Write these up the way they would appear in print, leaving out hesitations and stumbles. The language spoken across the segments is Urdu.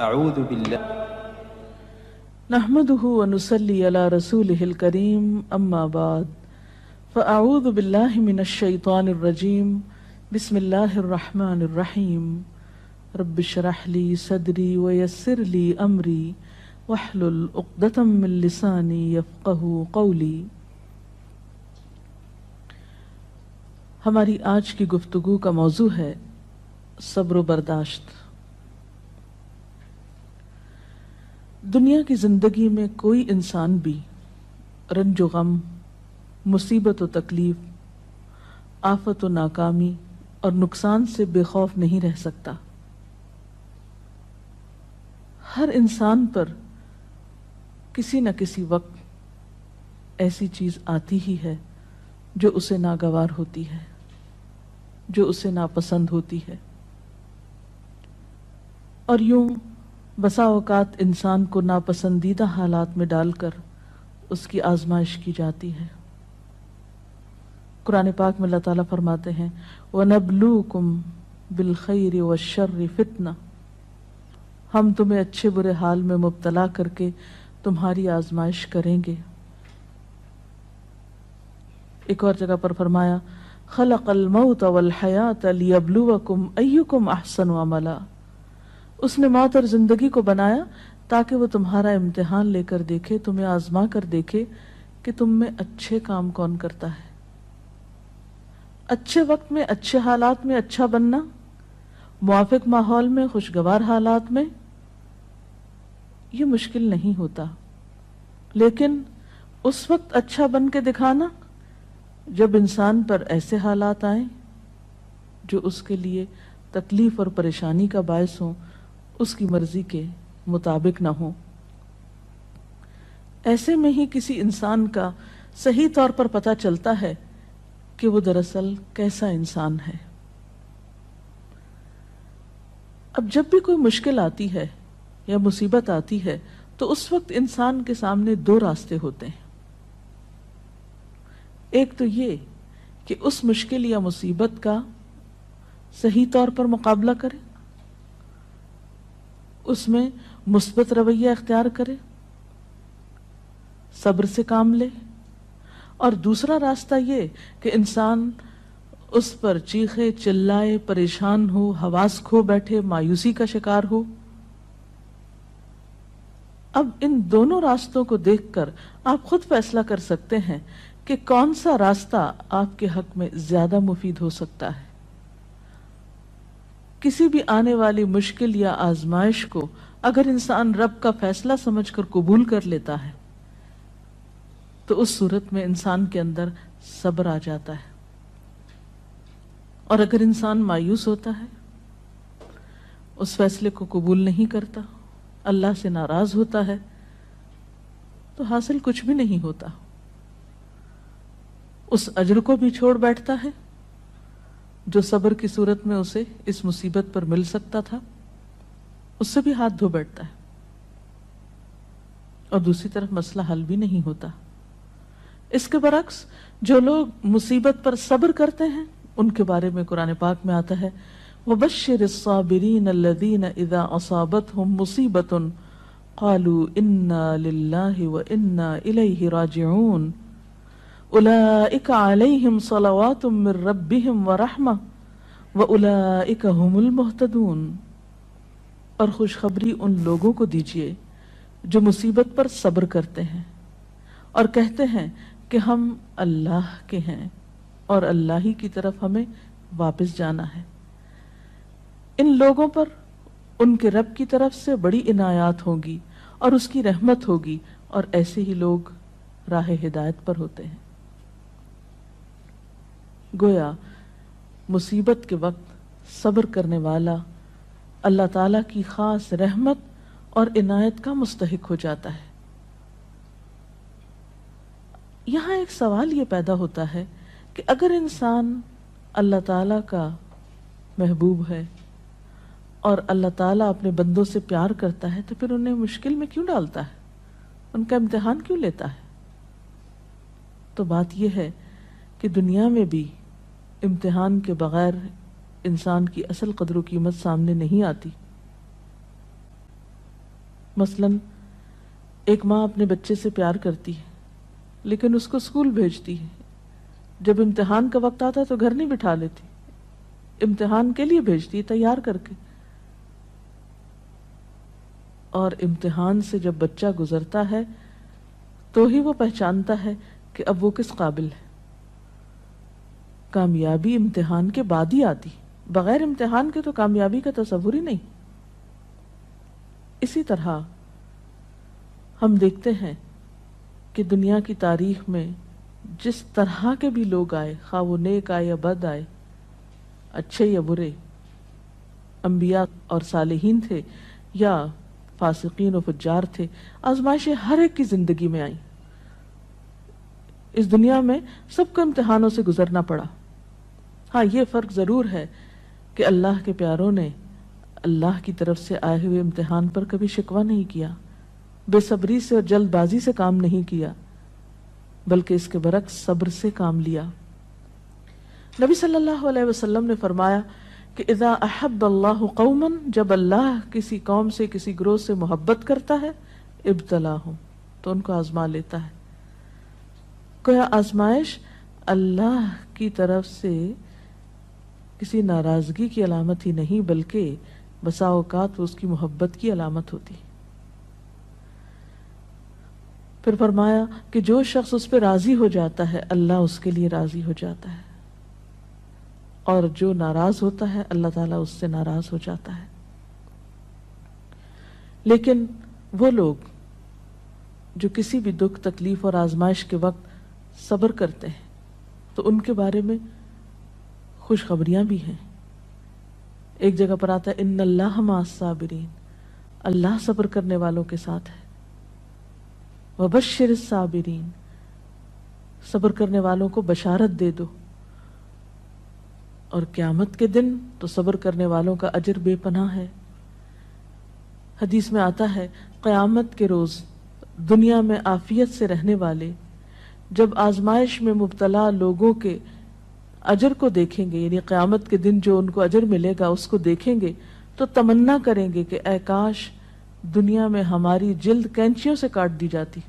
اعوذ باللہ نحمده ونصلي على رسوله الكريم اما بعد فاعوذ بالله من الشيطان الرجيم بسم الله الرحمن الرحيم رب اشرح لي صدري ويسر لي امري واحلل عقدة من لساني يفقهوا قولي۔ ہماری آج کی گفتگو کا موضوع ہے صبر و برداشت۔ دنیا کی زندگی میں کوئی انسان بھی رنج و غم، مصیبت و تکلیف، آفت و ناکامی اور نقصان سے بے خوف نہیں رہ سکتا۔ ہر انسان پر کسی نہ کسی وقت ایسی چیز آتی ہی ہے جو اسے ناگوار ہوتی ہے، جو اسے ناپسند ہوتی ہے، اور یوں بسا اوقات انسان کو ناپسندیدہ حالات میں ڈال کر اس کی آزمائش کی جاتی ہے۔ قرآن پاک میں اللہ تعالیٰ فرماتے ہیں وَنَبْلُوكُمْ بِالْخَيْرِ وَالشَّرِّ فِتْنَةً، ہم تمہیں اچھے برے حال میں مبتلا کر کے تمہاری آزمائش کریں گے۔ ایک اور جگہ پر فرمایا خَلَقَ الْمَوْتَ وَالْحَيَاةَ لِيَبْلُوَكُمْ أَيُّكُمْ أَحْسَنُ عَمَلًا، اس نے موت اور زندگی کو بنایا تاکہ وہ تمہارا امتحان لے کر دیکھے، تمہیں آزما کر دیکھے کہ تم میں اچھے کام کون کرتا ہے۔ اچھے وقت میں، اچھے حالات میں اچھا بننا، موافق ماحول میں، خوشگوار حالات میں، یہ مشکل نہیں ہوتا، لیکن اس وقت اچھا بن کے دکھانا جب انسان پر ایسے حالات آئیں جو اس کے لیے تکلیف اور پریشانی کا باعث ہوں، اس کی مرضی کے مطابق نہ ہو، ایسے میں ہی کسی انسان کا صحیح طور پر پتہ چلتا ہے کہ وہ دراصل کیسا انسان ہے۔ اب جب بھی کوئی مشکل آتی ہے یا مصیبت آتی ہے تو اس وقت انسان کے سامنے دو راستے ہوتے ہیں۔ ایک تو یہ کہ اس مشکل یا مصیبت کا صحیح طور پر مقابلہ کرے، اس میں مثبت رویہ اختیار کرے، صبر سے کام لے، اور دوسرا راستہ یہ کہ انسان اس پر چیخے چلائے، پریشان ہو، حواس کھو بیٹھے، مایوسی کا شکار ہو۔ اب ان دونوں راستوں کو دیکھ کر آپ خود فیصلہ کر سکتے ہیں کہ کون سا راستہ آپ کے حق میں زیادہ مفید ہو سکتا ہے۔ کسی بھی آنے والی مشکل یا آزمائش کو اگر انسان رب کا فیصلہ سمجھ کر قبول کر لیتا ہے تو اس صورت میں انسان کے اندر صبر آ جاتا ہے، اور اگر انسان مایوس ہوتا ہے، اس فیصلے کو قبول نہیں کرتا، اللہ سے ناراض ہوتا ہے، تو حاصل کچھ بھی نہیں ہوتا، اس اجر کو بھی چھوڑ بیٹھتا ہے جو صبر کی صورت میں اسے اس مصیبت پر مل سکتا تھا، اس سے بھی ہاتھ دھو بیٹھتا ہے، اور دوسری طرف مسئلہ حل بھی نہیں ہوتا۔ اس کے برعکس جو لوگ مصیبت پر صبر کرتے ہیں ان کے بارے میں قرآن پاک میں آتا ہے وَبَشِّرِ الصَّابِرِينَ الَّذِينَ إِذَا أَصَابَتْهُمْ مُصِيبَةٌ قَالُوا إِنَّا لِلَّهِ وَإِنَّا إِلَيْهِ رَاجِعُونَ اولئک علیہم صلوات من ربہم ورحمہ واولئک هم المہتدون، اور خوشخبری ان لوگوں کو دیجیے جو مصیبت پر صبر کرتے ہیں اور کہتے ہیں کہ ہم اللہ کے ہیں اور اللہ ہی کی طرف ہمیں واپس جانا ہے۔ ان لوگوں پر ان کے رب کی طرف سے بڑی عنایات ہوں گی اور اس کی رحمت ہوگی، اور ایسے ہی لوگ راہ ہدایت پر ہوتے ہیں۔ گویا مصیبت کے وقت صبر کرنے والا اللہ تعالیٰ کی خاص رحمت اور عنایت کا مستحق ہو جاتا ہے۔ یہاں ایک سوال یہ پیدا ہوتا ہے کہ اگر انسان اللہ تعالیٰ کا محبوب ہے اور اللہ تعالیٰ اپنے بندوں سے پیار کرتا ہے تو پھر انہیں مشکل میں کیوں ڈالتا ہے، ان کا امتحان کیوں لیتا ہے؟ تو بات یہ ہے کہ دنیا میں بھی امتحان کے بغیر انسان کی اصل قدر و قیمت سامنے نہیں آتی۔ مثلاً ایک ماں اپنے بچے سے پیار کرتی ہے لیکن اس کو اسکول بھیجتی ہے، جب امتحان کا وقت آتا ہے تو گھر نہیں بٹھا لیتی، امتحان کے لیے بھیجتی ہے تیار کر کے، اور امتحان سے جب بچہ گزرتا ہے تو ہی وہ پہچانتا ہے کہ اب وہ کس قابل ہے۔ کامیابی امتحان کے بعد ہی آتی، بغیر امتحان کے تو کامیابی کا تصور ہی نہیں۔ اسی طرح ہم دیکھتے ہیں کہ دنیا کی تاریخ میں جس طرح کے بھی لوگ آئے، خواہ وہ نیک آئے یا بد آئے، اچھے یا برے، انبیاء اور صالحین تھے یا فاسقین و فجار تھے، آزمائشیں ہر ایک کی زندگی میں آئیں۔ اس دنیا میں سب کو امتحانوں سے گزرنا پڑا۔ ہاں، یہ فرق ضرور ہے کہ اللہ کے پیاروں نے اللہ کی طرف سے آئے ہوئے امتحان پر کبھی شکوہ نہیں کیا، بے صبری سے اور جلد بازی سے کام نہیں کیا، بلکہ اس کے برعکس صبر سے کام لیا۔ نبی صلی اللہ علیہ وسلم نے فرمایا کہ اذا احب اللہ قوما، جب اللہ کسی قوم سے، کسی گروہ سے محبت کرتا ہے، ابتلاہم، تو ان کو آزما لیتا ہے۔ گویا آزمائش اللہ کی طرف سے کسی ناراضگی کی علامت ہی نہیں، بلکہ بسا اوقات وہ اس کی محبت کی علامت ہوتی۔ پھر فرمایا کہ جو شخص اس پہ راضی ہو جاتا ہے اللہ اس کے لیے راضی ہو جاتا ہے، اور جو ناراض ہوتا ہے اللہ تعالیٰ اس سے ناراض ہو جاتا ہے۔ لیکن وہ لوگ جو کسی بھی دکھ، تکلیف اور آزمائش کے وقت صبر کرتے ہیں تو ان کے بارے میں خوشخبریاں بھی ہیں۔ ایک جگہ پر آتا ہے ان اللہ مع الصابرین، اللہ صبر کرنے والوں کے ساتھ ہے۔ وبشر الصابرین، صبر کرنے والوں کو بشارت دے دو۔ اور قیامت کے دن تو صبر کرنے والوں کا اجر بے پناہ ہے۔ حدیث میں آتا ہے قیامت کے روز دنیا میں عافیت سے رہنے والے جب آزمائش میں مبتلا لوگوں کے اجر کو دیکھیں گے، یعنی قیامت کے دن جو ان کو اجر ملے گا اس کو دیکھیں گے تو تمنا کریں گے کہ اے کاش دنیا میں ہماری جلد کینچیوں سے کاٹ دی جاتی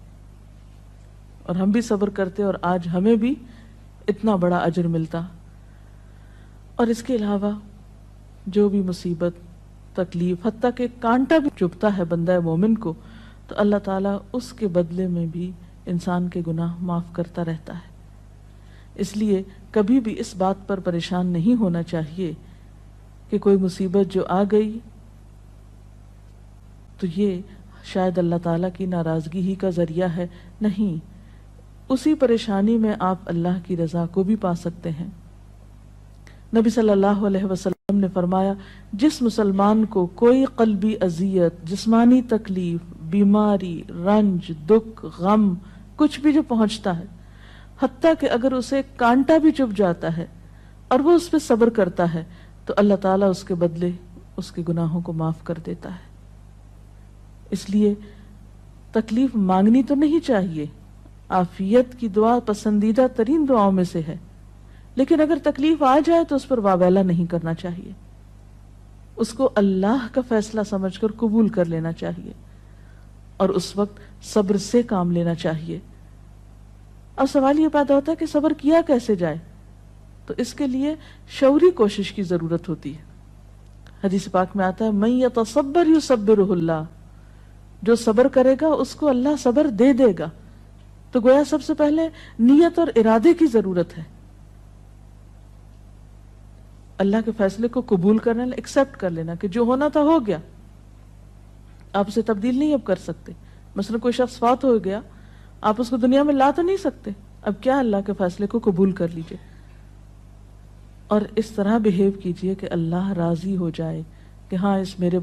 اور ہم بھی صبر کرتے اور آج ہمیں بھی اتنا بڑا اجر ملتا۔ اور اس کے علاوہ جو بھی مصیبت، تکلیف، حتیٰ کہ کانٹا بھی چبھتا ہے بندہ مومن کو تو اللہ تعالیٰ اس کے بدلے میں بھی انسان کے گناہ معاف کرتا رہتا ہے۔ اس لیے کبھی بھی اس بات پر پریشان نہیں ہونا چاہیے کہ کوئی مصیبت جو آ گئی تو یہ شاید اللہ تعالیٰ کی ناراضگی ہی کا ذریعہ ہے۔ نہیں، اسی پریشانی میں آپ اللہ کی رضا کو بھی پا سکتے ہیں۔ نبی صلی اللہ علیہ وسلم نے فرمایا جس مسلمان کو کوئی قلبی اذیت، جسمانی تکلیف، بیماری، رنج، دکھ، غم، کچھ بھی جو پہنچتا ہے، حتیٰ کہ اگر اسے کانٹا بھی چبھ جاتا ہے اور وہ اس پہ صبر کرتا ہے تو اللہ تعالیٰ اس کے بدلے اس کے گناہوں کو معاف کر دیتا ہے۔ اس لیے تکلیف مانگنی تو نہیں چاہیے، عافیت کی دعا پسندیدہ ترین دعاؤں میں سے ہے، لیکن اگر تکلیف آ جائے تو اس پر واویلا نہیں کرنا چاہیے، اس کو اللہ کا فیصلہ سمجھ کر قبول کر لینا چاہیے اور اس وقت صبر سے کام لینا چاہیے۔ اب سوال یہ پیدا ہوتا ہے کہ صبر کیا کیسے جائے؟ تو اس کے لیے شعوری کوشش کی ضرورت ہوتی ہے۔ حدیث پاک میں آتا ہے من یتصبر یصبرہ اللہ، جو صبر کرے گا اس کو اللہ صبر دے دے گا۔ تو گویا سب سے پہلے نیت اور ارادے کی ضرورت ہے، اللہ کے فیصلے کو قبول کرنا، ایکسپٹ کر لینا کہ جو ہونا تھا ہو گیا، آپ اسے تبدیل نہیں اب کر سکتے۔ مثلا کوئی شخص فوت ہو گیا، آپ اس کو دنیا میں لا تو نہیں سکتے، اب کیا اللہ کے فیصلے کو قبول کر لیجئے اور اس طرح بہیو کیجئے کہ اللہ راضی ہو جائے کہ ہاں اس میرے